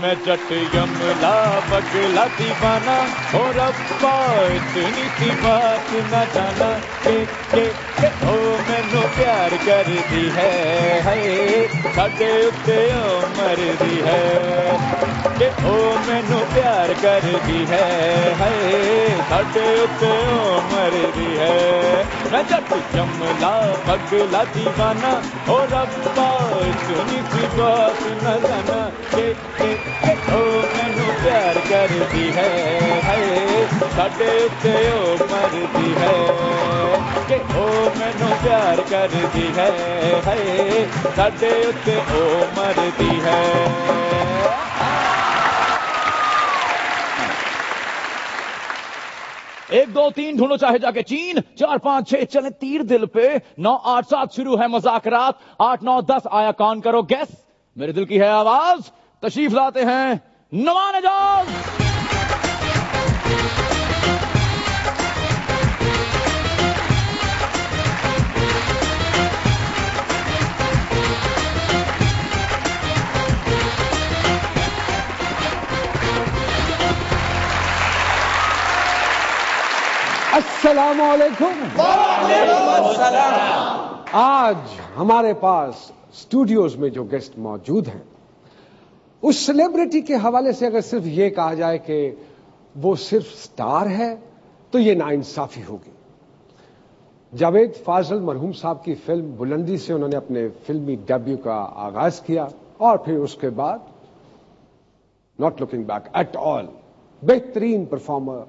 मैं जट यमला पगला दीवाना हो रब्बा इतनी सी बात न जाना के ओ मैनू प्यार कर दी है साडे उत्ते ओ मर दी है के ओ मैनू प्यार कर दी है साडे उत्ते ओ मर दी है मैं जट यमला पगला दीवाना हो रब्बा इतनी सी बात न जाना के ओ मैनू प्यार कर दी है साडे उत्ते ओ मर दी है के ओ मैनू प्यार कर दी है साडे उत्ते ओ मर दी है। 1 2 3 ढूंढो चाहे जाके चीन 4 5 6 चले तीर दिल पे 9 8 7 शुरू है मुज़ाकरात 8 9 10 आया कौन करो गैस मेरे दिल की है आवाज तशरीफ लाते हैं नुमान एजाज। अस्सलामुअलैकुम। आज हमारे पास स्टूडियोज में जो गेस्ट मौजूद हैं उस सेलिब्रिटी के हवाले से अगर सिर्फ ये कहा जाए कि वो सिर्फ स्टार है तो ये नाइंसाफी होगी। जावेद फाजल मरहूम साहब की फिल्म बुलंदी से उन्होंने अपने फिल्मी डेब्यू का आगाज किया और फिर उसके बाद not looking back at all, बेहतरीन परफॉर्मर,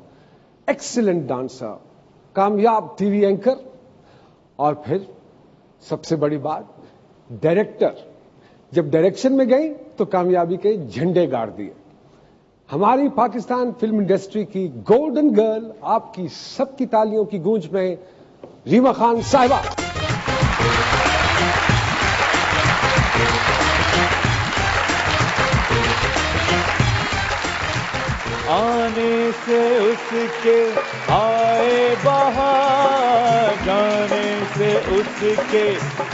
एक्सीलेंट डांसर, कामयाब टीवी एंकर और फिर सबसे बड़ी बात डायरेक्टर। जब डायरेक्शन में गई तो कामयाबी के झंडे गाड़ दिए। हमारी पाकिस्तान फिल्म इंडस्ट्री की गोल्डन गर्ल, आपकी सबकी तालियों की गूंज में रीमा खान साहिबा। आने से उसके आए बहार, जाने से उसके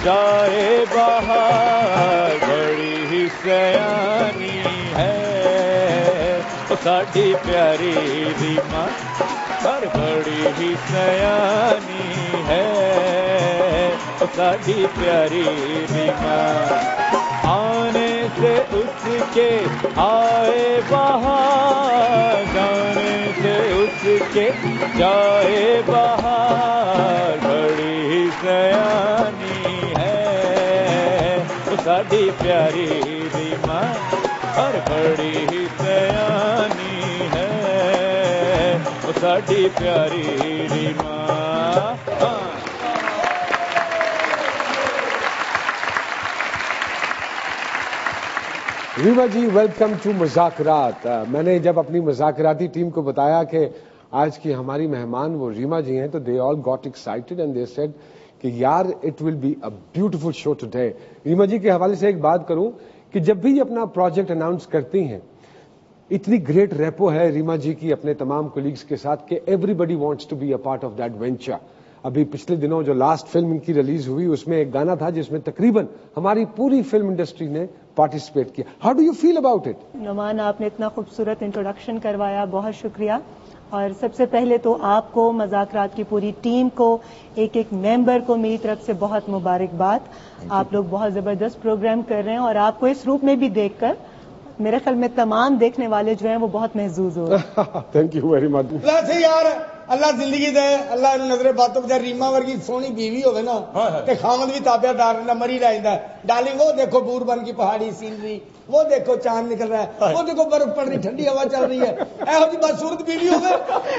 जाए बहार, बड़ी ही सयानी है ओ साडी प्यारी रीमा, पर बड़ी ही सयानी है ओ साडी प्यारी रीमा। आने से उसके आए बहार, जाने से उसके जाए बहार, बड़ी ही सयानी है ओ साडी प्यारी रीमा, और बड़ी ही सयानी है ओ साडी प्यारी रीमा। रीमा जी वेलकम टू मुज़ाकरात। मैंने जब अपनी मुज़ाकराती टीम को बताया कि आज की हमारी मेहमान वो रीमा जी हैं तो they all got excited and they said कि यार it will be a beautiful show today. Reema ji के हवाले से एक बात करूं कि जब भी अपना प्रोजेक्ट अनाउंस करती हैं इतनी ग्रेट रेपो है रीमा जी की अपने तमाम कोलीग्स के साथ कि everybody wants to be a part of that venture. अभी पिछले दिनों जो लास्ट फिल्म इनकी रिलीज हुई उसमें एक गाना था जिसमें तकरीबन हमारी पूरी फिल्म इंडस्ट्री ने पार्टिसिपेट किया। How do you feel about it? Numan, आपने इतना खूबसूरत इंट्रोडक्शन करवाया, बहुत शुक्रिया। और सबसे पहले तो आपको, मुज़ाकरात की पूरी टीम को, एक एक मेंबर को मेरी तरफ से बहुत मुबारकबाद। आप लोग बहुत जबरदस्त प्रोग्राम कर रहे हैं और आपको इस रूप में भी देखकर मेरे ख्याल में तमाम देखने वाले जो हैं वो बहुत महजूज हो रहे हैं। Thank you very much. वैसे यार अल्लाह जिंदगी दे, अल्लाह नजरे बातों बजा रीमा वर्गी सोहनी बीवी होवे ना ते खामद भी ताबेदार रहंदा, मरी रहंदा। डार्लिंग वो देखो बूर बन की पहाड़ी सीनरी, वो देखो चांद निकल रहा है, वो देखो बर्फ पड़ रही, ठंडी हवा चल रही है। एहो जी बदसूरत बीवी होवे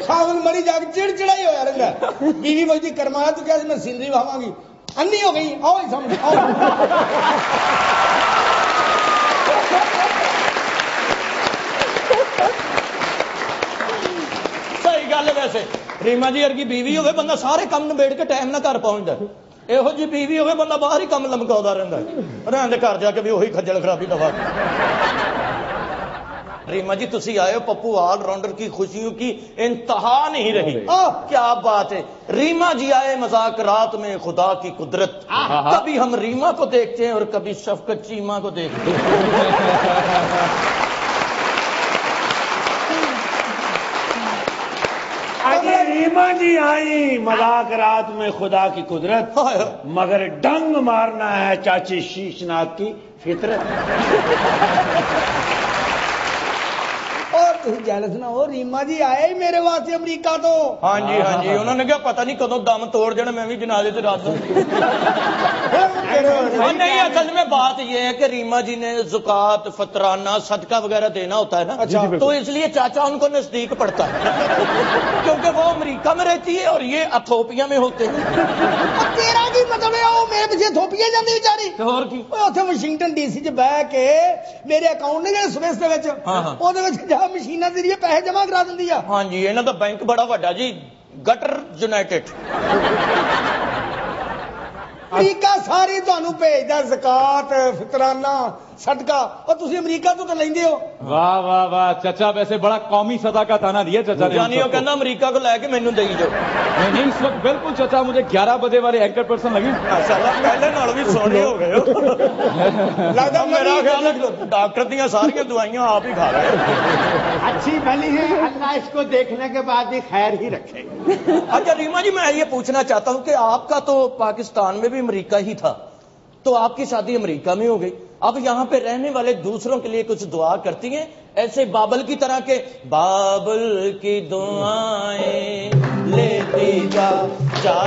खामद मरी जाके चिड़चिड़ाई होया रहंदा। बीवी वही करमाया तो क्या मैं सीनरी बहावांगी, अन्नी हो गई। आओ सामने आओ। वैसे रीमा जी वर्गी बीवी होवे बंदा सारे काम निबेड़ के टाइम ना घर पहुंचदा, एहो जी बीवी होवे बंदा बाहर ही काम लमकाउंदा रहंदा, रहंदे घर जाके भी वही खज्जल खराबी दवा। रीमा जी तुसी आए हो, पप्पू ऑलराउंडर की खुशियों की इंतहा नहीं रही। क्या बात है, रीमा जी आए मुज़ाकरात में, खुदा की कुदरत। कभी हम रीमा को देखते हैं और कभी शफकत चीमा को देखते हैं। जी आई मजाक रात में खुदा की कुदरत, मगर डंग मारना है चाची शीशनाग की फितरत। और तुम जैलस ना हो, रीमा जी आए ही मेरे वास्ते अमरीका तो। हाँ जी उन्होंने क्या पता नहीं कदों दम तोड़ जाने, मैं भी जनाजे से रात नहीं। असल में बात यह है कि रीमा जी ने ज़कात, फतराना, सदका वगैरह देना होता है ना। अच्छा, तो इसलिए चाचा उनको नजदीक पड़ता है क्योंकि वो अमेरिका में रहती है और ये अथोपिया में होते हैं। तेरा की मतलब है वो मेरे पीछे थोपिया जाती बेचारी। और की उत्थे वाशिंगटन डीसी च बह के मेरे अकाउंट ने स्विस दे विच ओदे विच जा मशीनां जरिए पैसे जमा करा दिंदी आ। हाँ जी, इन्हां दा बैंक बड़ा वड्डा जी, गटर यूनाइटेड। अमरीका सारी ਤੁਹਾਨੂੰ ਭੇਜਦਾ ज़कात, फितराना, सदका, और तुसी अमरीका तो लेंदे हो। वाह वाह वाह चाचा, वैसे बड़ा कौमी सदा का ताना दिया चाचा ने। यानी वो कहना अमरीका को लेके मैनू देई जाओ। नहीं इस वक्त बिल्कुल चाचा, मुझे 11 बजे वाले एंकर पर्सन लगे। माशाल्लाह पहले नाल भी सोने हो गए हो। लगदा मेरा ख्याल है डॉक्टर दी सारी दवाइयां आप ही खा रहे हो। अच्छी भली है, अल्लाह इसको देखने के बाद ही खैर ही रखे। अच्छा रीमा जी, मैं ये पूछना चाहता हूँ कि आपका तो पाकिस्तान में भी अमरीका ही था, तो आपकी शादी अमेरिका में हो गई। अब यहाँ पे रहने वाले दूसरों के लिए कुछ दुआ करती हैं ऐसे बाबल की तरह के? बाबल की दुआएं लेती जा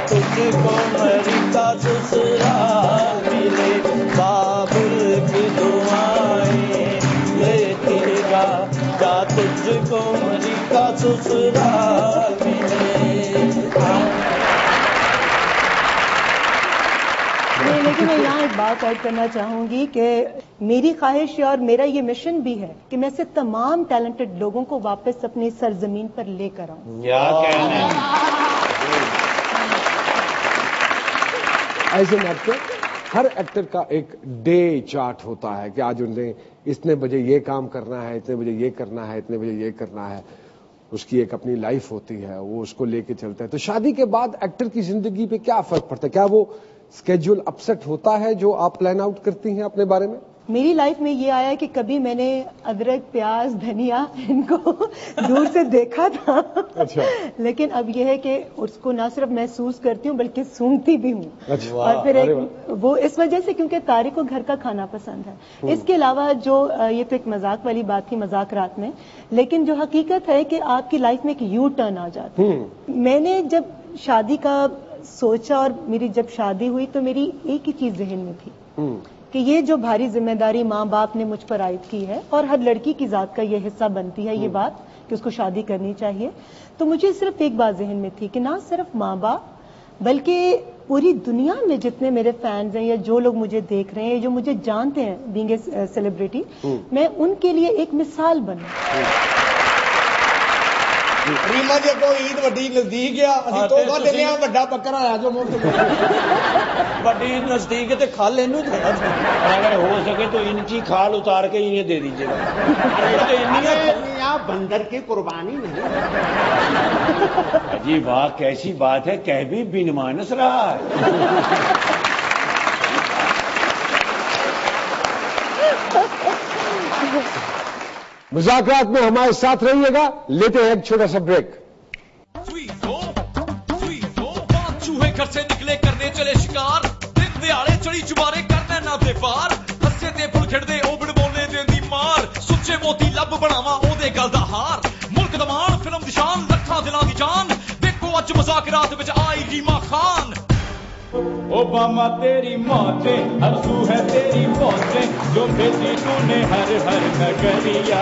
तुझको अमेरिका ससुराल मिले। बाबल की दुआएं लेती जा तुझको अमेरिका ससुराल मिले। लेकिन मैं यहाँ एक बात ऐड करना चाहूंगी कि मेरी ख्वाहिश और मेरा ये मिशन भी है कि मैं से तमाम टैलेंटेड लोगों को वापस अपनी सरजमीन पर लेकर आऊं। क्या कहना है? एज एन एक्टर, हर एक्टर का एक डे चार्ट होता है कि आज उन्हें इतने बजे ये काम करना है, इतने बजे ये करना है, इतने बजे ये करना है। उसकी एक अपनी लाइफ होती है, वो उसको लेके चलता है। तो शादी के बाद एक्टर की जिंदगी पे क्या फर्क पड़ता है? क्या वो स्केड्यूल अपसेट होता है जो आप प्लान आउट करती हैं अपने बारे में? मेरी लाइफ में ये आया कि कभी मैंने अदरक, प्याज, धनिया इनको दूर से देखा था। अच्छा। लेकिन अब यह है कि उसको ना सिर्फ महसूस करती हूँ बल्कि सूंघती भी हूँ। अच्छा। और फिर वो इस वजह से क्योंकि तारिक को घर का खाना पसंद है। इसके अलावा जो ये तो एक मजाक वाली बात थी मजाक रात में, लेकिन जो हकीकत है कि आपकी लाइफ में एक यू टर्न आ जाता है। मैंने जब शादी का सोचा और मेरी जब शादी हुई तो मेरी एक ही चीज जहन में थी कि ये जो भारी जिम्मेदारी माँ बाप ने मुझ पर आयद की है और हर लड़की की जात का ये हिस्सा बनती है ये बात कि उसको शादी करनी चाहिए, तो मुझे सिर्फ एक बात जहन में थी कि ना सिर्फ माँ बाप बल्कि पूरी दुनिया में जितने मेरे फैंस हैं या जो लोग मुझे देख रहे हैं, जो मुझे जानते हैं बीइंग ए सेलिब्रिटी, मैं उनके लिए एक मिसाल बनूं। रीमा जी को ईद वड्डी नजदीक आ, ਅਸੀਂ ਤੋਹਫਾ ਦਿੰਦੇ ਆ ਵੱਡਾ ਬੱਕਰਾ ਆਇਆ जो मुफ्त वड्डी नजदीक है तो खाल इनू देना। अगर हो सके तो इनकी खाल उतार के इन्हें दे दीजिएगा। आप बंदर की कुर्बानी नहीं। अजी वाह, कैसी बात है, कह भी बिन मानस रहा है। मुज़ाकरात में हमारे साथ रहिएगा। लेते हैं एक छोटा सा ब्रेक। चूहे घर से निकले करने चले शिकार, दिन दिहाड़े चढ़ी चुबारे करने ना दे पार, हस्से ते फुल खिड़दे ओबड़ बोलने देंदी मार, सुच्चे मोती लब बनावा ओदे गल दा हार, मुल्क दमान फिल्म दी शान लखां दिलां दी जान, देखो अज मज़ाकरात विच आई रीमा खान। ओबामा तेरी मौतें अरजू है तेरी मौतें जो भेजी तूने हर हर नगरिया।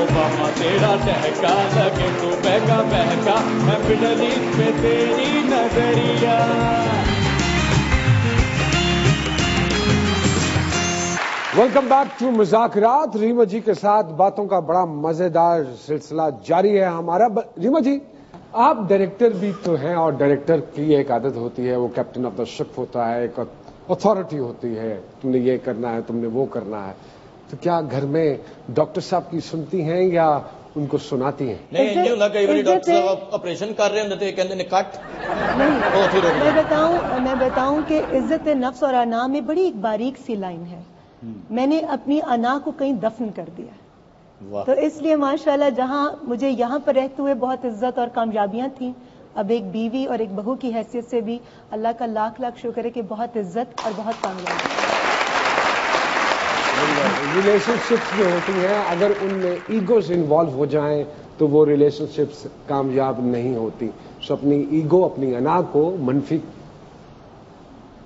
ओबामा तेरा टहका लगे तू बहका बहका, मैं मिडल ईस्ट पे तेरी नजरिया। Welcome back to Mazaaqraat. Reema ji के साथ बातों का बड़ा मजेदार सिलसिला जारी है हमारा। रीमा जी, आप डायरेक्टर भी तो हैं और डायरेक्टर की एक आदत होती है, वो कैप्टन ऑफ द शिप होता है, एक अथॉरिटी होती है, तुमने ये करना है, तुमने वो करना है। तो क्या घर में डॉक्टर साहब की सुनती हैं या उनको सुनाती हैं? नहीं, इंज हुंदा कई बार डॉक्टर साहब ऑपरेशन कर रहे होंदे ते कहंदे ने कट नहीं। मैं बताऊं कि इज्जत नफ्स और अना में बड़ी एक बारीक सी लाइन है। मैंने अपनी अना को कहीं दफन कर दिया, तो इसलिए माशाल्लाह जहां मुझे यहाँ पर रहते हुए बहुत इज्जत और कामयाबियां थी, अब एक बीवी और एक बहू की हैसियत से भी अल्लाह का लाख लाख शुक्र है कि बहुत इज्जत और बहुत कामयाब। रिलेशनशिप्स जो होती हैं अगर उनमें ईगोस इन्वॉल्व हो जाएं तो वो रिलेशनशिप्स कामयाब नहीं होती। सो अपनी ईगो, अपनी अना को मनफी।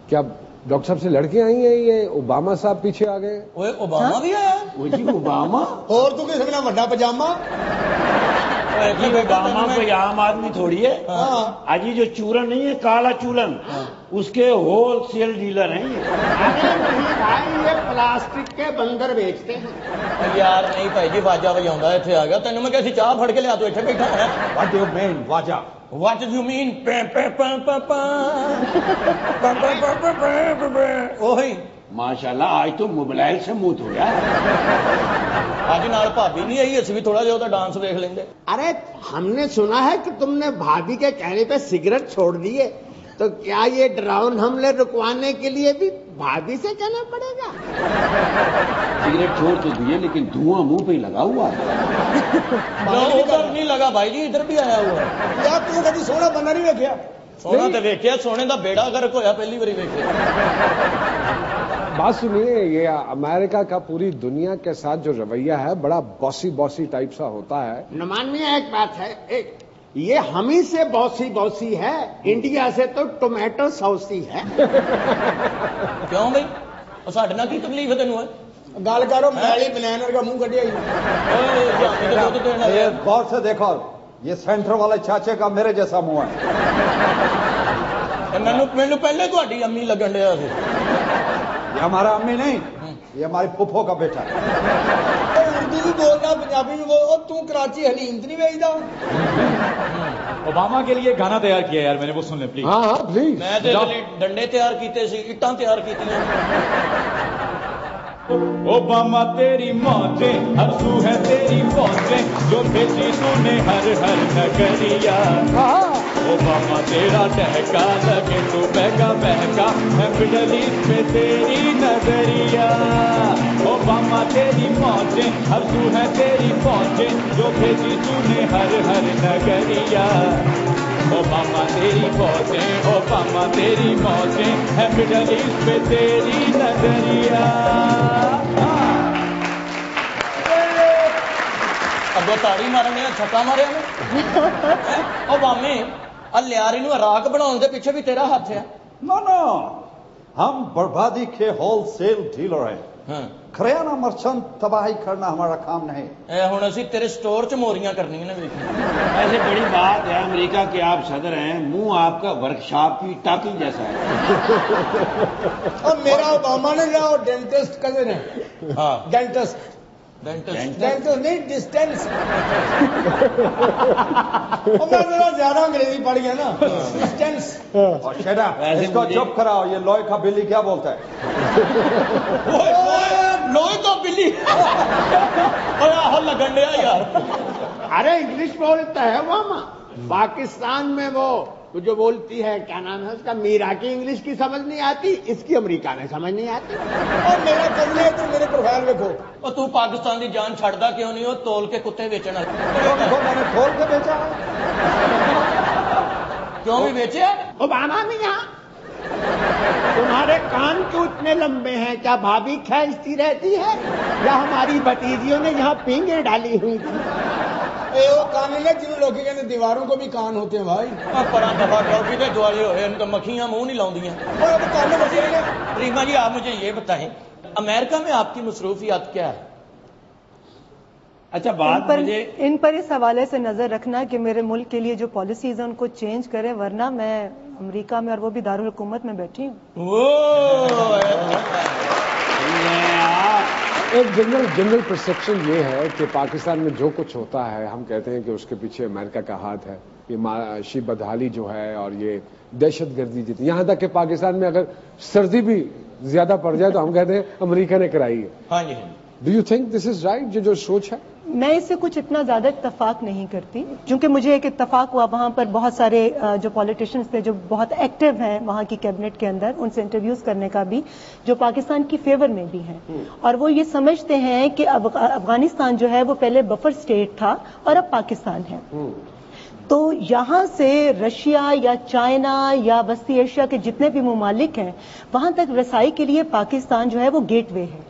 क्या डॉक्टर साहब से लड़के आई हैं? ये ओबामा साहब पीछे आ गए। ओए ओबामा भी आया? वो जी ओबामा। और तू किस में वड्डा पजामा? ओबामा कोई आम आदमी थोड़ी है। आज ये जो चूरन नहीं है, काला चूरन, उसके होलसेल डीलर हैं ये। अरे नहीं भाई, ये प्लास्टिक के बंदर बेचते हैं। यार नहीं भाई जी, वाजा वजाउंदा इत्थे आ गया। तेन मैं कैसी चाह फड़ के लिया, तू इत्थे बैठा है। What do you mean, वाजा? What do you mean? ओही माशाल्लाह, आज तो मोबाइल से मुंह धोया। आज नाल भाभी नहीं आई, असं भी थोड़ा जिहा डांस देख लेंगे। अरे हमने सुना है कि तुमने भाभी के कहने पे सिगरेट छोड़ दिए, तो क्या ये ड्रोन हमले रुकवाने के लिए भी भाभी से कहना पड़ेगा? सिगरेट छोड़ तो दिए, लेकिन धुआं मुंह पे ही लगा हुआ है। उधर नहीं लगा भाई जी, इधर भी आया हुआ है। यार तू कभी सोना बंदा नहीं वेख्या? सोना तो वेख्या, सोने का बेड़ा गर्क होया पहली बारी वेख्या। बात सुनिए, ये अमेरिका का पूरी दुनिया के साथ जो रवैया है बड़ा बॉसी टाइप सा होता है। नुमान मियां, एक बात है, एक ये हम ही से बॉसी है, इंडिया से तो टोमेटो सॉसी है। क्यों भाई, साढ़े ना की तकलीफ है तेन? गल करो, मैली बनैनर का मुंह कटिया। ये गौर से देखो, ये सेंटर वाले चाचे का मेरे जैसा मुंह है। मैनू पहले ਤੁਹਾਡੀ अम्मी लगन दिया ਸੀ। ये हमारा अम्मी नहीं, ये हमारी फुफो का बेटा है। उर्दू भी बोलना, पंजाबी भी बोल। तू कराची हलीम तो नहीं भेजदा? ओबामा के लिए गाना तैयार किया यार मैंने, वो सुन ले प्लीज। हाँ प्लीज। मैं डंडे तैयार कीते सी, इट्टां तैयार कीतियां। ओबामा तेरी मौजें, हरसू है तेरी फौजें, जो भेजी तूने हर हर नगरिया। ओबामा तेरा टहका लगे तो बहका है मिडल ईस्ट में तेरी नजरिया। ओबामा तेरी मौजें, हरसू है तेरी फौजें, जो भेजी तूने हर हर नगरिया। ओबामा तेरी फौजें, ओबामा तेरी मौजें, है मिडल ईस्ट में तेरी नजरिया। अगो ताड़ी मारने छक्का मारे ओबामे लियारी राख बनाने के पीछे भी तेरा हाथ है? ना, हम बर्बादी के होलसेल डीलर हैं। करियाना मर्चेंट तबाही करना हमारा काम नहीं। हुण असीं तेरे स्टोर च मोरियां करनी ने। ऐसे बड़ी बात है, अमेरिका के आप सदर हैं, मुंह आपका वर्कशॉप की टाकी जैसा है। और मेरा ओबामा ने जो डेंटिस्ट कजन है। हाँ, डेंटिस्ट नहीं, डिस्टेंस। मैं थोड़ा ज्यादा अंग्रेजी पढ़ गया ना, डिस्टेंस। और शेरा, इसको चुप कराओ, ये लोहे का बिल्ली क्या बोलता है? लोहे का बिल्ली? लगन दिया यार। अरे इंग्लिश बोलता है ओबामा। पाकिस्तान में वो जो बोलती है, क्या नाम है उसका, मीरा की इंग्लिश की समझ नहीं आती, इसकी अमेरिका में समझ नहीं आती। और मेरा कजन है तो मेरे प्रोफाइल देखो। और तू पाकिस्तान की जान छड़दा क्यों नहीं हो? तोल के कुत्ते बेचना। मैंने खोल के बेचा है। क्यों भी बेचे? ओबामा में यहाँ तुम्हारे कान क्यों इतने लंबे हैं? क्या भाभी खींचती रहती है या हमारी भतीजियों ने यहाँ पींगे डाली हुई थी? वो कान है जिन लोग कहते दीवारों को भी कान होते हैं भाई। परा दफा टॉफी के दुआले हो, इनको मक्खियां मुंह नहीं लाउंदियां। रीमा जी, आप मुझे ये बताएं, अमेरिका में आपकी मसरूफियात क्या है? अच्छा, बात मुझे इन पर इस हवाले से नजर रखना कि मेरे मुल्क के लिए जो पॉलिसीज है उनको चेंज करें, वरना मैं अमेरिका में और वो भी दारुल हुकूमत में बैठी हूँ। एक जनरल परसेप्शन ये है कि पाकिस्तान में जो कुछ होता है हम कहते हैं कि उसके पीछे अमेरिका का हाथ है। ये माशी बदहाली जो है और ये दहशतगर्दी जितनी, यहां तक कि पाकिस्तान में अगर सर्दी भी ज्यादा पड़ जाए तो हम कहते हैं अमेरिका ने कराई है। हाँ जी। Do you think this is right? जो सोच है, मैं इससे कुछ इतना ज्यादा इत्तफाक नहीं करती, क्योंकि मुझे एक इत्तफाक हुआ, वहां पर बहुत सारे जो पॉलिटिशियंस थे जो बहुत एक्टिव हैं वहां की कैबिनेट के अंदर, उनसे इंटरव्यूज करने का भी, जो पाकिस्तान की फेवर में भी हैं, और वो ये समझते हैं कि अफगानिस्तान जो है वो पहले बफर स्टेट था और अब पाकिस्तान है। तो यहाँ से रशिया या चाइना या वस्ती एशिया के जितने भी ममालिक हैं, वहां तक रसाई के लिए पाकिस्तान जो है वो गेटवे है।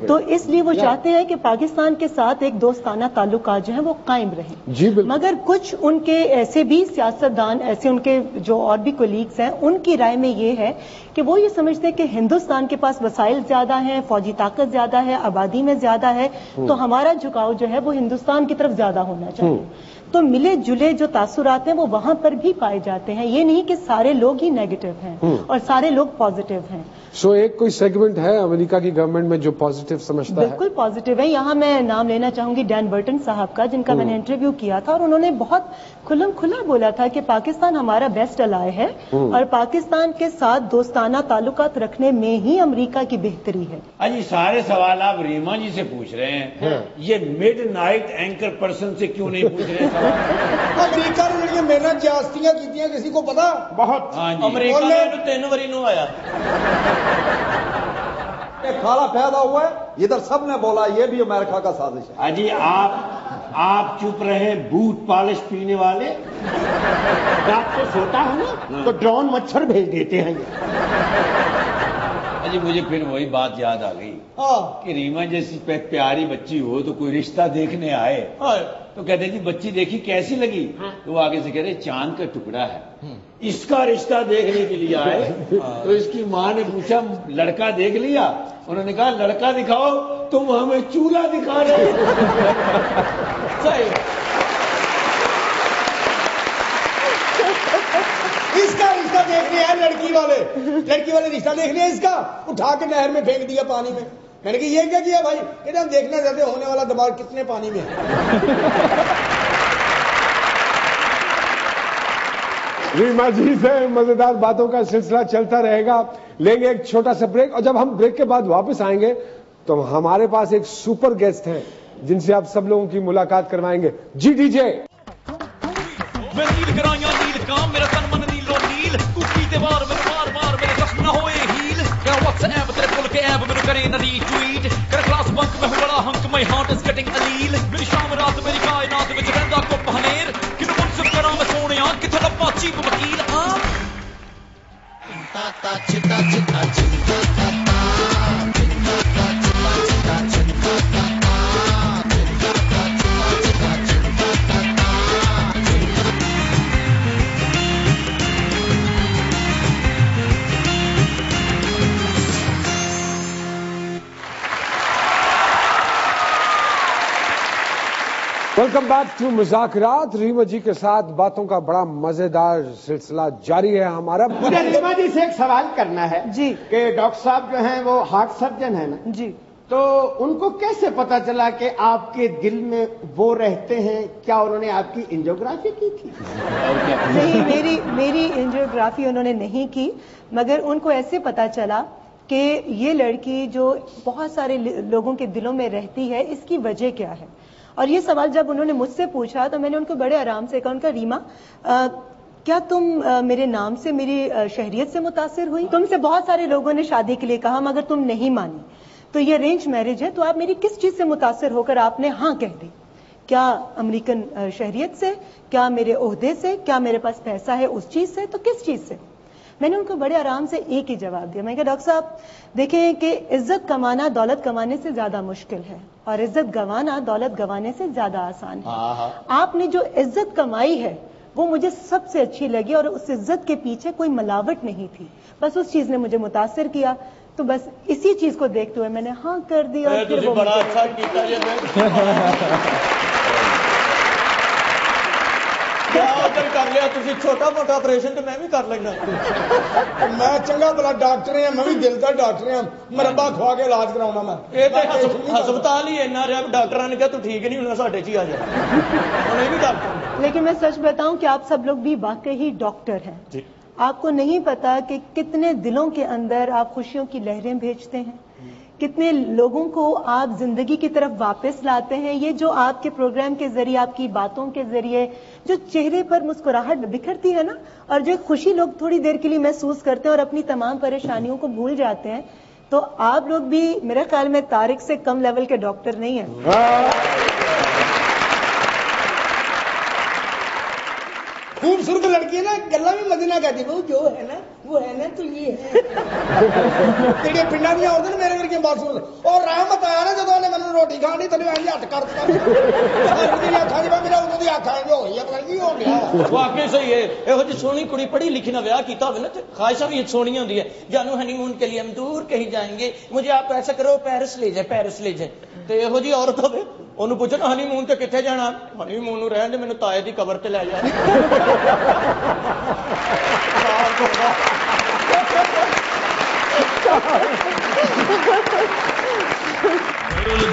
तो इसलिए वो चाहते हैं कि पाकिस्तान के साथ एक दोस्ताना ताल्लुकात जो है वो कायम रहे। जी बिल्कुल। मगर कुछ उनके ऐसे भी सियासतदान, ऐसे उनके जो और भी कोलीग्स हैं, उनकी राय में ये है कि वो ये समझते हैं कि हिंदुस्तान के पास वसाइल ज्यादा हैं, फौजी ताकत ज्यादा है, आबादी में ज्यादा है, तो हमारा झुकाव जो है वो हिंदुस्तान की तरफ ज्यादा होना चाहिए। तो मिले जुले जो तासुरात हैं वो वहां पर भी पाए जाते हैं। ये नहीं कि सारे लोग ही नेगेटिव हैं और सारे लोग पॉजिटिव हैं। सो एक कोई सेगमेंट है अमेरिका की गवर्नमेंट में जो पॉजिटिव समझता है? बिल्कुल पॉजिटिव है। यहाँ मैं नाम लेना चाहूंगी डैन बर्टन साहब का, जिनका मैंने इंटरव्यू किया था, और उन्होंने बहुत खुल्लम खुला बोला था कि पाकिस्तान हमारा बेस्ट अलाय है और पाकिस्तान के साथ दोस्ताना ताल्लुकात रखने में ही अमेरिका की बेहतरी है। अजी सारे सवाल आप रीमा जी से पूछ रहे हैं, ये मिडनाइट एंकर पर्सन से क्यों नहीं पूछ रहे सवाल? अमेरिका ने ਜਿਹੜੀਆਂ ਮਿਹਨਤ ਜਾਸਤੀਆਂ ਕੀਤੀਆਂ किसी को पता? बहुत। हाँ जी। अमेरिका ने 3 ਵਾਰੀ ਨੂੰ आया। खाला पैदा हुआ है, इधर सबने बोला ये भी अमेरिका का साजिश है। अजी आप चुप रहे, बूट पॉलिश पीने वाले। रात को सोता है ना तो ड्रोन मच्छर भेज देते हैं ये। अजी मुझे फिर वही बात याद आ गई कि रीमा जैसी प्यारी बच्ची हो तो कोई रिश्ता देखने आए तो कहते जी बच्ची देखी कैसी लगी? तो वो आगे से कह रहे चांद का टुकड़ा है। इसका रिश्ता देखने के लिए आए तो इसकी माँ ने पूछा लड़का देख लिया? उन्होंने कहा लड़का दिखाओ, तुम हमें चूल्हा दिखा रहे हो। सही। इसका रिश्ता देखने आए लड़की वाले रिश्ता देखने आए, इसका उठा के नहर में फेंक दिया पानी में। मैंने कहा ये क्या किया भाई? कहते हम देखना चाहते होने वाला दिमाग कितने पानी में है। रीमा जी से मजेदार बातों का सिलसिला चलता रहेगा। लेंगे एक छोटा सा ब्रेक, और जब हम ब्रेक के बाद वापस आएंगे तो हमारे पास एक सुपर गेस्ट हैं जिनसे आप सब लोगों की मुलाकात करवाएंगे। जी डीजे। मैं नील कराया नील काम, मेरा तन मन नीलो नील, कुकी ते वार मेरे जख्म ना होए हील। क्या व्हाट्सएप तेरे पुल के ऐप मेरे करे ना रीट्वीट, कर क्लास बंक में हूं बड़ा hunk, my heart is getting अलील। मेरी शाम रात मेरी कायनात विच रहंदा को पहनेर, किनु मुनसिफ करा मैं सोनिया किथे लब्बा चीप वकील। Welcome back to Mazaaqraat. Reema ji के साथ बातों का बड़ा मजेदार सिलसिला जारी है हमारा। मुझे रीमा जी से एक सवाल करना है जी कि डॉक्टर साहब जो हैं वो हार्ट सर्जन है ना जी, तो उनको कैसे पता चला कि आपके दिल में वो रहते हैं? क्या उन्होंने आपकी एंजियोग्राफी की थी? नहीं, मेरी एंजियोग्राफी उन्होंने नहीं की, मगर उनको ऐसे पता चला कि ये लड़की जो बहुत सारे लोगों के दिलों में रहती है, इसकी वजह क्या है। और ये सवाल जब उन्होंने मुझसे पूछा तो मैंने उनको बड़े आराम से कहा, उनका रीमा क्या तुम मेरे नाम से, मेरी शहरियत से मुतासिर हुई? तुमसे बहुत सारे लोगों ने शादी के लिए कहा मगर तुम नहीं मानी, तो ये अरेंज मैरिज है, तो आप मेरी किस चीज से मुतासिर होकर आपने हाँ कह दी? क्या अमेरिकन शहरियत से, क्या मेरे ओहदे से, क्या मेरे पास पैसा है उस चीज से, तो किस चीज से? मैंने उनको बड़े आराम से एक ही जवाब दिया। मैं कहा डॉक्टर साहब देखें कि इज्जत कमाना दौलत कमाने से ज्यादा मुश्किल है और इज्जत गंवाना दौलत गंवाने से ज्यादा आसान है। आपने जो इज्जत कमाई है वो मुझे सबसे अच्छी लगी और उस इज्जत के पीछे कोई मिलावट नहीं थी, बस उस चीज ने मुझे मुतासिर किया। तो बस इसी चीज को देखते हुए मैंने हाँ कर दिया। और फिर वो बड़ा अच्छा कर लिया तुसी, छोटा मोटा ऑपरेशन तो मैं भी कर लेना। मैं चंगा भला डॉक्टर हां, मैं भी दिल दा डॉक्टर हां, मरब्बा खवा के इलाज कराउना मैं। ये तो हस्पताल ही इन्ना रहा, डॉक्टरां ने कहा तू ठीक नहीं होना, साडे च ही आ जा। उन्हें भी डॉक्टर। लेकिन मैं सच बताऊं कि आप सब लोग भी वाकई ही डॉक्टर हैं। आपको नहीं पता कि कितने दिलों के अंदर आप खुशियों की लहरें भेजते हैं, कितने लोगों को आप जिंदगी की तरफ वापस लाते हैं। ये जो आपके प्रोग्राम के जरिए, आपकी बातों के जरिए जो चेहरे पर मुस्कुराहट बिखरती है ना, और जो खुशी लोग थोड़ी देर के लिए महसूस करते हैं और अपनी तमाम परेशानियों को भूल जाते हैं, तो आप लोग भी मेरे ख्याल में तारिक से कम लेवल के डॉक्टर नहीं है। खूबसूरत लड़की है ना, गल्ला भी मजे ना कहती, वो जो है ना वो है ना तो ये है। तेरे पिंडा दी औरत मेरे वर्गी बात सुन और रहमत आया ना जो मैंने रोटी खानी तेरे इंज हट कर अखा जी मेरा उन्होंने आखा जो होई है पता नहीं हो गया। वाकई सही है, ਇਹੋ ਜਿਹੀ सोहनी कुड़ी पढ़ी लिखी ना विआह किया होवे ना ते ख्वाहिशां भी सोहनी होंदी है। जानू हनीमून के लिए हम दूर कहीं जाएंगे, मुझे आप ऐसा करो पेरिस ले जाए, पेरिस ले जाए। ਤੇ ਇਹੋ ਜਿਹੀ औरत ਹੋਵੇ ਉਹਨੂੰ ਪੁੱਛੋ ਨਾ ਹਨੀਮੂਨ ਤੇ ਕਿੱਥੇ ਜਾਣਾ, ਹਨੀਮੂਨ ਨੂੰ ਰਹਿਣ ਦੇ, ਮੈਨੂੰ ਤਾਏ ਦੀ ਕਬਰ ਤੇ ਲੈ ਜਾ।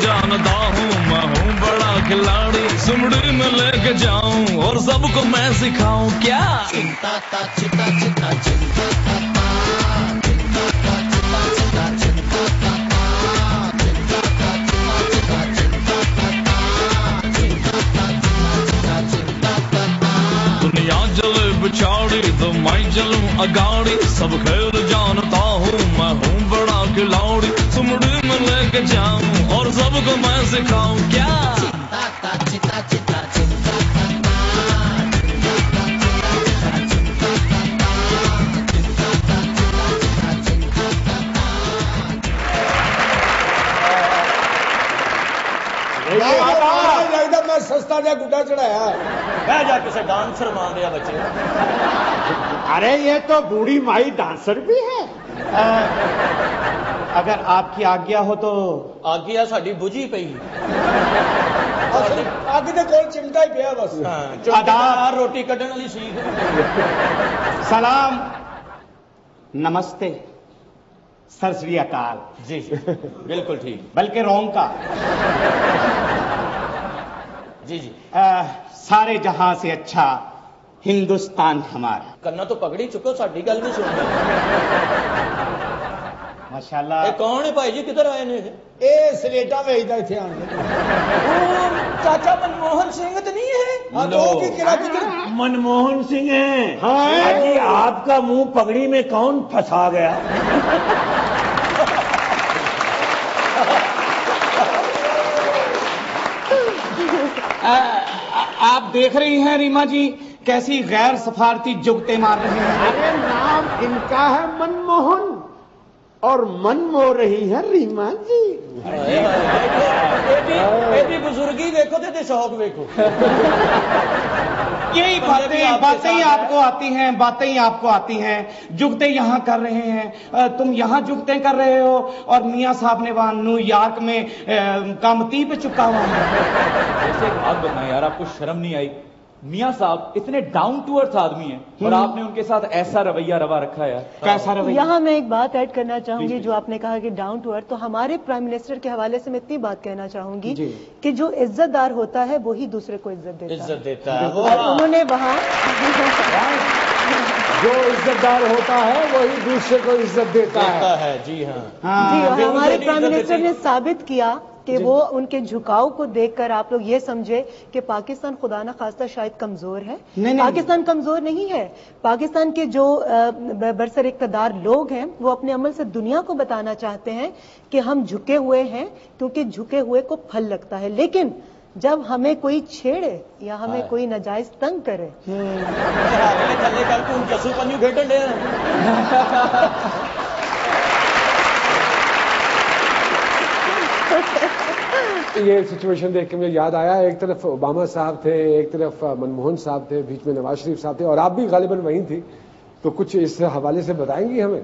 जानता हूँ मैं हूँ बड़ा खिलाड़ी, सुमड़ी में लेके जाऊं और सबको मैं सिखाऊं क्या। चिंता ता चिंता चिंता चिंता दुनिया जले बिछाड़ी तो मैं चलूं अगाड़ी, सब खेल जानता हूँ मैं हूँ बड़ा खिलाड़ी, सुमड़ी में लेके जाऊं और सबको मैं सिखाऊं क्या। लगता मैं सस्ता जा गुड्डा चढ़ाया मैं जा किसी डांसर मान दिया बच्चे। अरे ये तो बूढ़ी माई डांसर भी है। अगर आपकी आज्ञा हो तो। आज्ञा साडी बुझी पई आगे तो कोल चिमटा ही पिया बस। आदार रोटी कटन वाली सीख। सलाम नमस्ते सर श्री अकाल। जी बिल्कुल ठीक, बल्कि रोंग का। जी जी सारे जहां से अच्छा हिंदुस्तान हमारा। करना तो पगड़ी चुको, साडी गल भी सुन। माशाल्लाह। ये कौन है भाई जी, किधर आए ने? ए सलेटा भेजदा इथे आने। चाचा मनमोहन सिंह तो नहीं है? हाँ तो की किरा किधर? मनमोहन सिंह है। हाँ जी आपका मुंह पगड़ी में कौन फंसा गया? आप देख रही हैं रीमा जी कैसी गैर सफारती जुगते मार रहे हैं। अरे नाम इनका है मनमोहन और मन मोह रही है रीमा जी। ये भी बुजुर्गी देखो ते शौक देखो। यही बातें ही आपको आती हैं, बातें ही आपको आती हैं। जुगते यहाँ कर रहे हैं, तुम यहाँ जुगते कर रहे हो और मियाँ साहब ने वहां न्यूयॉर्क में कामती पे चुका हुआ है। ऐसे एक बात बताएं यार, आपको शर्म नहीं आई? मियाँ साहब इतने डाउन टू अर्थ आदमी हैं और आपने उनके साथ ऐसा रवैया रवा रखा है। कैसा रवैया? यहाँ मैं एक बात ऐड करना चाहूंगी, जो आपने कहा कि डाउन टू अर्थ, तो हमारे प्राइम मिनिस्टर के हवाले से मैं इतनी बात कहना चाहूंगी कि जो इज्जतदार होता है वही दूसरे को इज्जत देता है। और उन्होंने वहाँ जो इज्जतदार होता है वही दूसरे को इज्जत देता है। जी हाँ जी, और हमारे प्राइम मिनिस्टर ने साबित किया कि वो उनके झुकाव को देखकर आप लोग ये समझे कि पाकिस्तान खुदा ना खास्ता शायद कमजोर है। नहीं। पाकिस्तान कमजोर नहीं है। पाकिस्तान के जो बरसर इक़्तिदार लोग हैं वो अपने अमल से दुनिया को बताना चाहते हैं कि हम झुके हुए हैं, क्योंकि झुके हुए को फल लगता है। लेकिन जब हमें कोई छेड़े या हमें कोई नाजायज तंग करे ये सिचुएशन देख के मुझे याद आया, एक तरफ ओबामा साहब थे, एक तरफ मनमोहन साहब थे, बीच में नवाज शरीफ साहब थे और आप भी गालिबन वहीं थी, तो कुछ इस हवाले से बताएंगी हमें?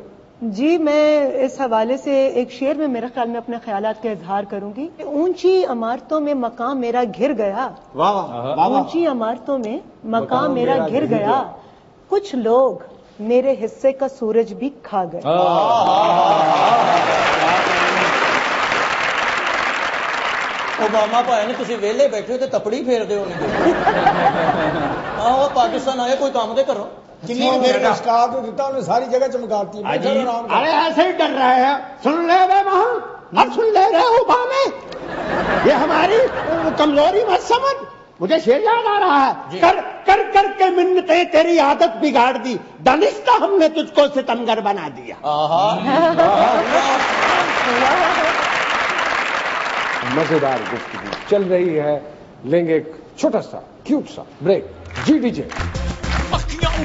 जी, मैं इस हवाले से एक शेर में मेरे ख्याल में अपने ख्यालात का इजहार करूंगी। ऊंची इमारतों में मकाम मेरा घिर गया, ऊंची इमारतों में मकाम मेरा घिर गया, कुछ लोग मेरे हिस्से का सूरज भी खा गए। ओबामा भाई ने तुसी वेले बैठे हो तो तपड़ी फेर दे आओ पाकिस्तान आए कोई काम दे करो। कितनी देर का स्टार्ट देता उन्हें सारी जगह चमकाती है। अरे ऐसे ही डर रहे हैं, सुन ले वे वहां, अब सुन ले रहे ओबामा, ये हमारी कमजोरी मत समझ। मुझे शेर याद आ रहा है, कर कर कर के मिन्नतें तेरी आदत बिगाड़ दी, दानिस्ता हमने तुझको सितमगर बना दिया। मजेदार गुफ्तगू चल रही है, लेंगे एक छोटा सा क्यूट सा ब्रेक। जी डीजे।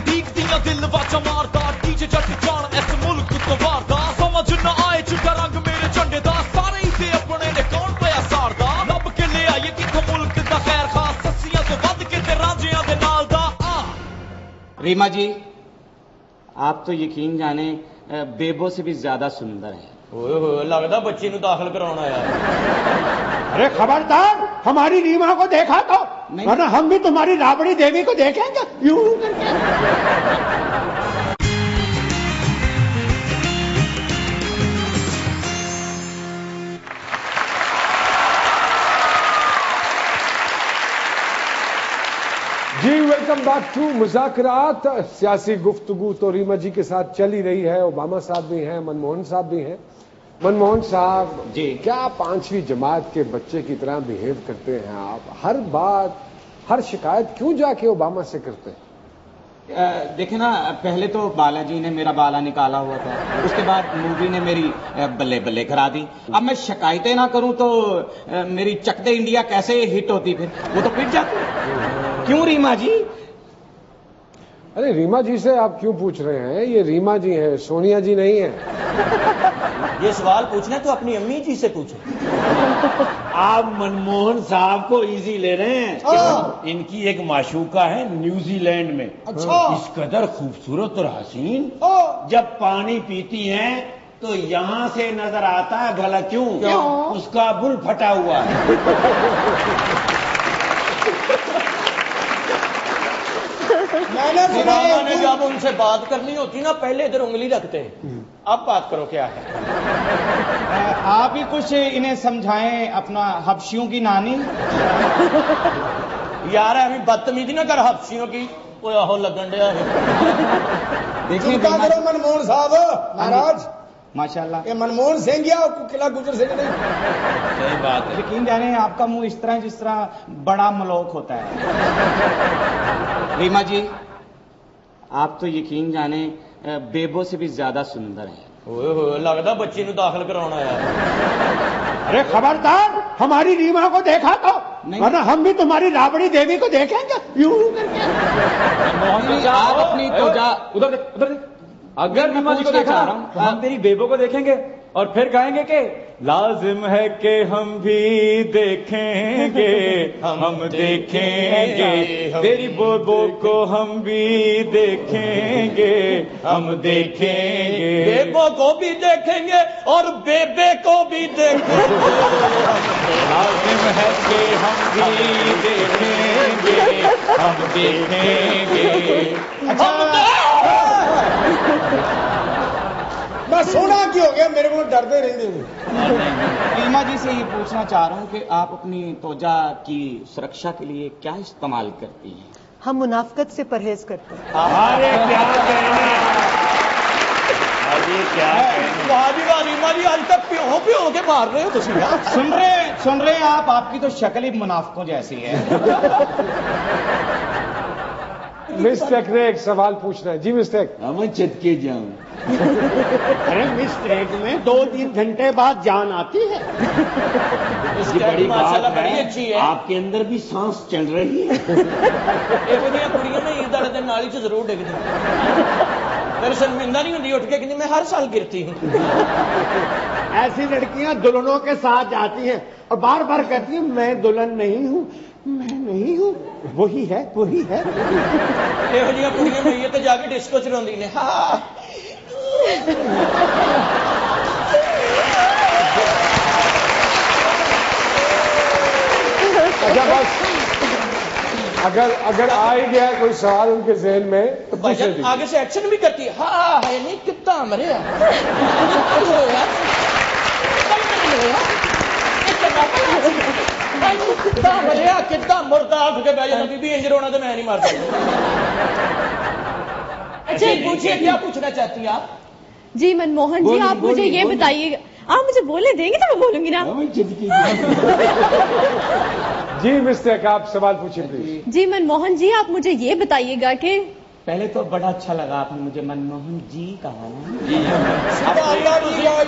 उडीक दिया दिल वाचा मारदा डीजे जट जान इस मुल्क तो वारदा समझ न आए चिट्टा रंग मेरे झंडे दा सारे ही ते अपने ने कौन पया सारदा लब के ले आए किथों मुल्क दा खैर खास सस्सियां तो वध के ते रांझियां दे नाल दा रीमा जी आप तो यकीन जाने बेबो से भी ज्यादा सुंदर है। ओए लगदा बच्ची नु दाखिल कराउणा यार। अरे खबरदार, हमारी रीमा को देखा तो, वरना हम भी तुम्हारी राबड़ी देवी को देखेंगे यूं करके। जी वेलकम बैक टू मुज़ाकरात। सियासी गुफ्तगू तो रीमा जी के साथ चल ही रही है। ओबामा साहब भी हैं, मनमोहन साहब भी हैं। मनमोहन साहब जी, क्या 5वीं जमात के बच्चे की तरह बिहेव करते हैं आप? हर बात, हर शिकायत क्यों जाके ओबामा से करते हैं? देखे ना, पहले तो बालाजी ने मेरा बाला निकाला हुआ था, उसके बाद मूवी ने मेरी बल्ले बल्ले करा दी। अब मैं शिकायतें ना करूं तो मेरी चक दे इंडिया कैसे हिट होती? फिर वो तो पिट जाती। क्यों रीमा जी? अरे रीमा जी से आप क्यों पूछ रहे हैं? ये रीमा जी हैं, सोनिया जी नहीं है। ये सवाल पूछना है तो अपनी अम्मी जी से पूछो। आप मनमोहन साहब को इजी ले रहे हैं। इनकी एक माशूका है न्यूजीलैंड में। अच्छा। इस कदर खूबसूरत और हसीन, जब पानी पीती हैं तो यहाँ से नजर आता है। भला क्यों? उसका बुल फटा हुआ है। मैंने सुना ने जब उनसे बात करनी होती ना, पहले इधर उंगली रखते हैं। अब बात करो क्या है? आप ही कुछ इन्हें समझाएं, अपना हबशियों की नानी। यार अभी बदतमीजी ना कर हबशियों की। कोई आहो लगन डया है। देखिए करो मनमोहन साहब महाराज, माशाल्लाह। ये मनमोहन सिंह या किला गुजर सिंह नहीं? सही बात है। यकीन जाने आपका मुंह इस तरह जिस तरह बड़ा मलोक होता है। रीमा जी, आप तो यकीन जाने बेबो से भी ज्यादा सुंदर है। ओए लगदा बच्ची नु दाखिल कराउणा यार। अरे खबरदार, हमारी रीमा को देखा तो, वरना हम भी तुम्हारी राबड़ी देवी को देखेंगे यूं करके। आप अपनी तोजा उधर अगर रीमा जी को देखा तो हम तेरी बेबो को देखेंगे और फिर कहेंगे कि लाजिम है कि हम भी देखेंगे, हम देखेंगे तेरी बेबो को, हम भी देखेंगे, हम देखेंगे बेबो को भी देखेंगे और बेबे को भी देखेंगे। लाजिम है कि हम भी देखेंगे, हम देखेंगे। मैं सोना क्यों हो गया? मेरे को डरते रहते हो। रीमा जी से ये पूछना चाह रहा हूँ कि आप अपनी त्वचा की सुरक्षा के लिए क्या इस्तेमाल करती हैं? हम मुनाफकत से परहेज करते हैं। अरे क्या कहना, अरे क्या कहना। रीमा जी आज तक प्यो प्यो के मार रहे हो तुम। सुन रहे हैं आप, आपकी तो शक्ल ही मुनाफिकों जैसी है। मिस्टेक ने एक सवाल पूछना है। जी मिस्टेक। हम चटके जाऊं। अरे मिस्टेक में 2-3 घंटे बाद जान आती है। इसकी बड़ी बात है, अच्छी है, आपके अंदर भी सांस चल रही है। कुड़ियों ने ईद वाले दिन नाली से जरूर डिग दी। मेरे शर्मिंदा नहीं होती उठ के, कि मैं हर साल गिरती हूँ। ऐसी लड़कियां दुल्हनों के साथ जाती हैं और बार बार कहती हैं मैं दुल्हन नहीं हूँ, मैं नहीं हूँ। वही है, वही है। ਇਹੋ ਜਿਹੀਆਂ ਕੁੜੀਆਂ ਨੂੰ ਇਹ ਤੇ ਜਾ ਕੇ ਡਿਸਕੋ ਚਲਾਉਂਦੀ ਨੇ। अच्छा बस, अगर आ ही गया कोई सवाल उनके जहन में तो पूछ लीजिए। आगे से एक्शन भी करती है। हाँ है नहीं कितना मरे कितना मुर्दा उठ के बैठ जाता। बीबी इंजर होना तो मैं नहीं मार सकता। अच्छा पूछिए, क्या पूछना चाहती हैं आप? जी मनमोहन जी, आप मुझे ये बताइएगा, आप मुझे बोलने देंगे तो मैं बोलूंगी ना। जी मिस्टेक, आप सवाल पूछिए प्लीज। जी मनमोहन जी, आप मुझे ये बताइएगा कि पहले तो बड़ा अच्छा लगा आपने मुझे मनमोहन जी कहा ना। जी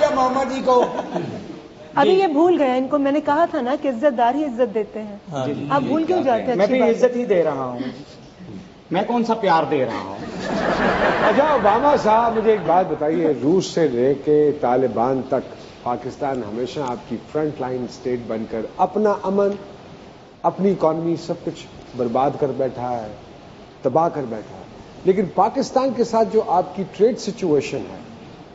या मामा जी को अभी ये भूल गए। इनको मैंने कहा था ना कि इज्जतदार ही इज्जत देते हैं। आप भूल क्यों जाते हैं? मैं भी इज्जत ही दे रहा हूँ। मैं कौन सा प्यार दे रहा हूँ? अच्छा ओबामा साहब, मुझे एक बात बताइए, रूस से लेके तालिबान तक पाकिस्तान हमेशा आपकी फ्रंट लाइन स्टेट बनकर अपना अमन, अपनी इकॉनमी सब कुछ बर्बाद कर बैठा है, तबाह कर बैठा है, लेकिन पाकिस्तान के साथ जो आपकी ट्रेड सिचुएशन है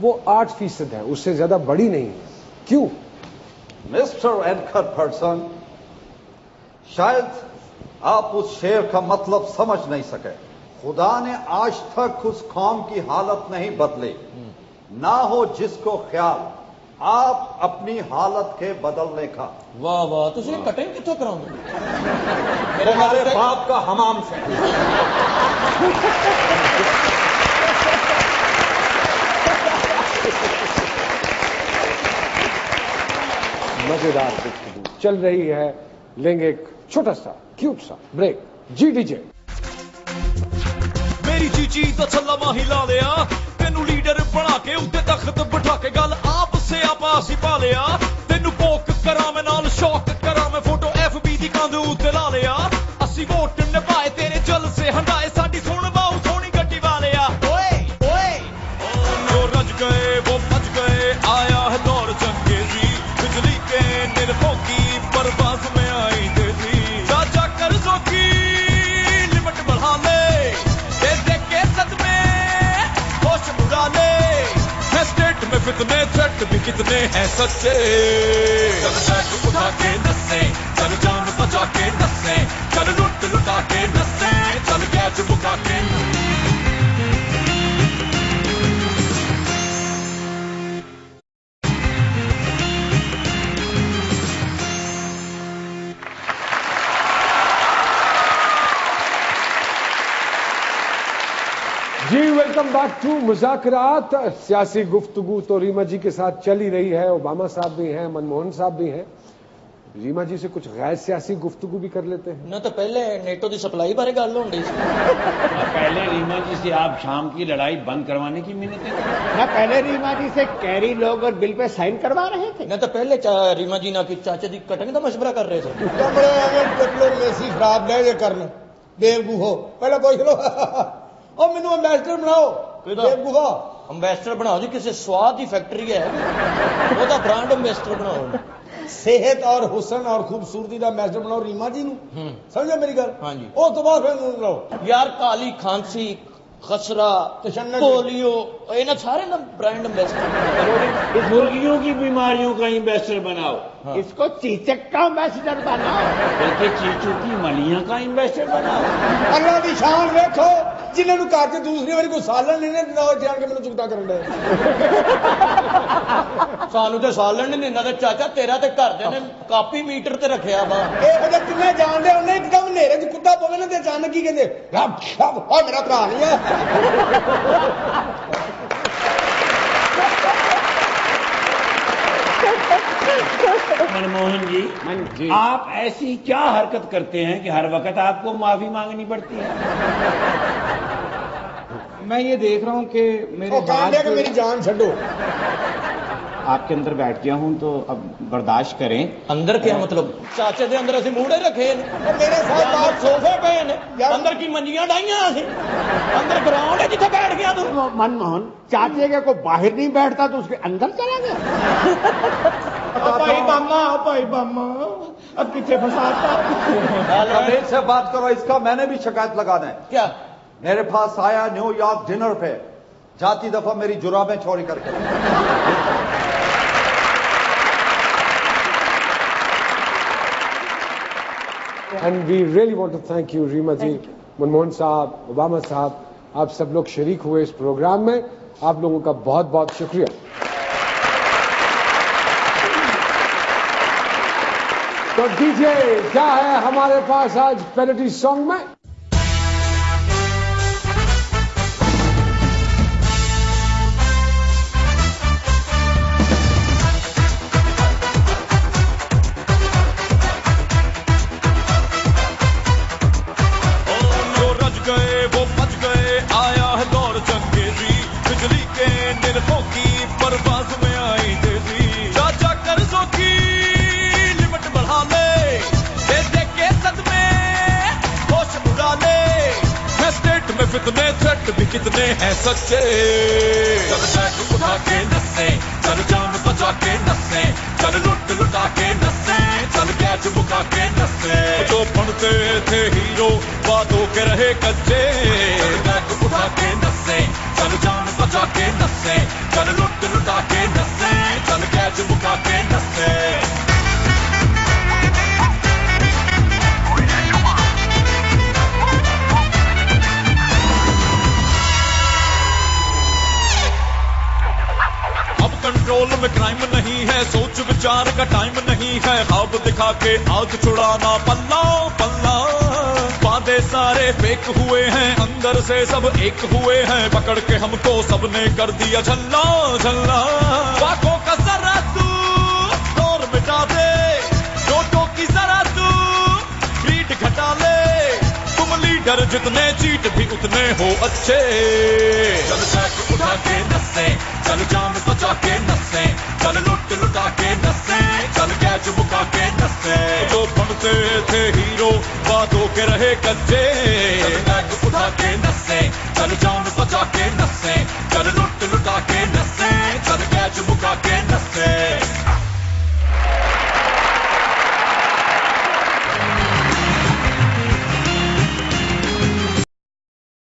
वो 8% है, उससे ज्यादा बड़ी नहीं है, क्यों? मिस्टर एंकर पर्सन, शायद आप उस शेर का मतलब समझ नहीं सके। खुदा ने आज तक उस कौम की हालत नहीं बदली, ना हो जिसको ख्याल आप अपनी हालत के बदलने का। वाह वाह, तुझे कटिंग कितों कराऊंगा? मेरे हमारे बाप का हमाम से। मजेदार गुफ्तगू चल रही है, लेंगे एक छोटा सा क्यूट सा ब्रेक। जी डीजे। मेरी चीची दा छल्ला माही ला लिया, तेनू लीडर बना के उत्ते तख्त बिठा के गल आप से आपा सी पा लिया, तेनू पोक करा मैं नाल शौक करा मैं, फोटो FB दी कंध उत्ते ला लिया, असी वोट निभाए तेरे जल से हंडाए, साडी सुन बाऊ सोनी गड्डी वालिया। ओए ओए जो रज गए वो बच गए, आया है दौर चंगेजी, बिजली के निर्भों की परवाज में आई तेजी, चाचा कर्जों की लिमिट बढ़ा ले, दे दे के सदमे होश उड़ा ले, है स्टेट में फितने थ्रेट भी कितने हैं सच्चे, चल बैग उठा के नसे, चल जान बचा के नसे, चल लुट लुटा के नसे, चल गैज बुका के। जी वेलकम बैक टू मुज़ाकरात। सियासी गुफ्तगू तो रीमा जी के साथ चल ही रही है, ओबामा साहब भी हैं, मनमोहन साहब भी हैं, रीमा जी से कुछ गैर सियासी गुफ्तगू भी कर लेते हैं ना। तो पहले नेटो की सप्लाई बारे गल होंदी, पहले रीमा जी से आप शाम की लड़ाई बंद करवाने की मिन्नतें ना, पहले रीमा जी से कैरी लोग और बिल पे साइन करवा रहे थे ना, तो पहले रीमा जी ना कि चाचा जी कटिंग का मशवरा कर रहे थे। डिप्लोमेसी खराब ले करना बेवकूफो, पहले पूछ लो और मैनू एम्बेसडर बनाओ, बेवकूफो एम्बेसडर बनाओ जी, किसी स्वाद की फैक्ट्री है वो ब्रांड एम्बेसडर बनाओ, सेहत और हुसन और खूबसूरती का एम्बेसडर बनाओ रीमा जी नू, समझो मेरी गल? हाँ जी। उस तो बाद फिर बनाओ यार, काली खांसी, खसरा, पोलियो, इन्हें सारे ना ब्रांड एम्बेसडर। मुर्गियों की बीमारियों का एम्बेसडर बनाओ। हाँ। इसको चीचक का एम्बेसडर बनाओ, बल्कि चीचू की मलियां का एम्बेसडर बनाओ। अल्लाह की शान देखो, जिन्होंने घर से दूसरी बारी कोई सालन नहीं दिता, जान के मैंने चुगता करन दे। सानू तो सालन नहीं दिंदा, चाचा तेरा ते घर दे ने कापी मीटर ते रखिया वा। ਇਹ ਜੇ ਕਿੰਨੇ ਜਾਣਦੇ ਉਹਨੇ ਇੱਕਦਮ ਹਨੇਰੇ 'ਚ ਕੁੱਤਾ ਪਵੇ ਨਾ ਤੇ ਅਚਾਨਕ ਕੀ ਕਹਿੰਦੇ ਰੱਬ ਰੱਬ ਓ ਮੇਰਾ ਭਰਾ ਨਹੀਂ ਹੈ। मनमोहन जी, आप ऐसी क्या हरकत करते हैं कि हर वक्त आपको माफी मांगनी पड़ती है? मैं ये देख रहा हूँ कि मेरे हाथ कि मेरी जान छो, आपके अंदर बैठ गया हूं तो अब बर्दाश्त करें। अंदर क्या मतलब? चाचे दे अंदर असि मूड़े रखे ने, मेरे साथ आप सोफे पे ने, अंदर की मंजियां डाइयां असि, अंदर ग्राउंड है जिथे बैठ गया तू। मनमोहन, चाचे के को बाहर नहीं बैठता तो उसके अंदर चला गया। भाई बामा अब किथे फंसाता? से बात करो, इसका मैंने भी शिकायत लगाना है। क्या? मेरे पास आया न्यूयॉर्क डिनर पे, जाती दफा मेरी जुराबें चोरी करके। And we really want to thank you Reema ji, Manmohan साहब, ओबामा साहब, आप सब लोग शरीक हुए इस प्रोग्राम में, आप लोगों का बहुत बहुत शुक्रिया। तो डीजे क्या है हमारे पास आज पेनल्टी सॉन्ग में? कितने हैं सच्चे। चल बैग उठा के नसे, चल जान बचा के नसे, चल लुट लुटा के नसे, चल कैच मुका के नसे। जो बनते थे हीरो बातों के रहे कच्चे। चल बैग उठा के नसे, चल जान बचा के नसे, चल लुट लुटा के नसे, चल कैच मुका के नसे। कंट्रोल में क्राइम नहीं है, सोच विचार का टाइम नहीं है, ख्वाब दिखा के आज छुड़ाना पल्ला पल्ला। वादे सारे फेक हुए हैं, अंदर से सब एक हुए हैं, पकड़ के हमको सबने कर दिया झल्ला झल्ला। बातों का जरा तू दौर मिटा दे, नोटों की जरा तू स्पीड घटा ले, तुम लीडर जितने चीट भी उतने हो अच्छे। चल बैग उठा के नसे, चल जान बचा के नसे, चल लुट लुटा के नसे, चल कैच मुका के नसे। जो बनते थे हीरो बातों के रहे कच्चे। चल बैग उठा के नसे, चल जान बचा के नसे, चल लुट लुटा के नसे,